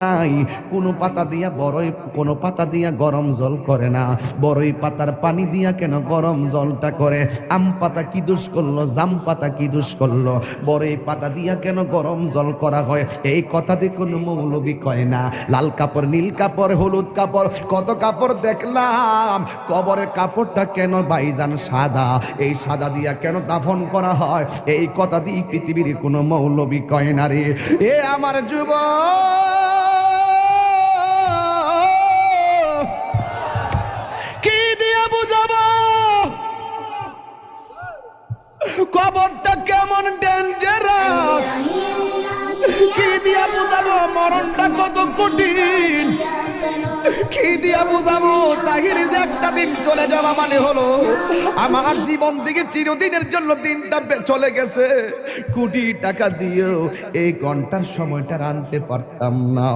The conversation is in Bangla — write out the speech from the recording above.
নাই, কোনো পাতা দিয়া বড়ই, কোনো পাতা দিয়া গরম জল করে না। বড়ই পাতার পানি দিয়া কেন গরম জলটা করে? আম পাতা কি দোষ করলো, জাম পাতা কি দোষ করলো? বড়ই পাতা দিয়া কেন গরম জল করা হয়? এই কথা দিয়ে কোনো মৌলবি কয় না। লাল কাপড়, নীল কাপড়, হলুদ কাপড়, কত কাপড় দেখলাম। কবরের কাপড়টা কেন ভাইজান সাদা? এই সাদা দিয়া কেন দাফন করা হয়? এই কথা দিয়ে পৃথিবীর কোনো মৌলবি কয় না রে। এ আমার যুবক, কি দিয়া বুঝাবো কবরটা কেমন ডেঞ্জারাস? কি দিয়া বুঝাবো মরণটা কত কঠিন? কি দিয়া বুঝাবো তাহির যে একটা দিন চলে যাওয়া মানে হলো আমার জীবন থেকে চিরদিনের জন্য দিনটা চলে গেছে। কোটি টাকা দিয়েও এই ঘন্টার সময়টা আনতে পারতাম না।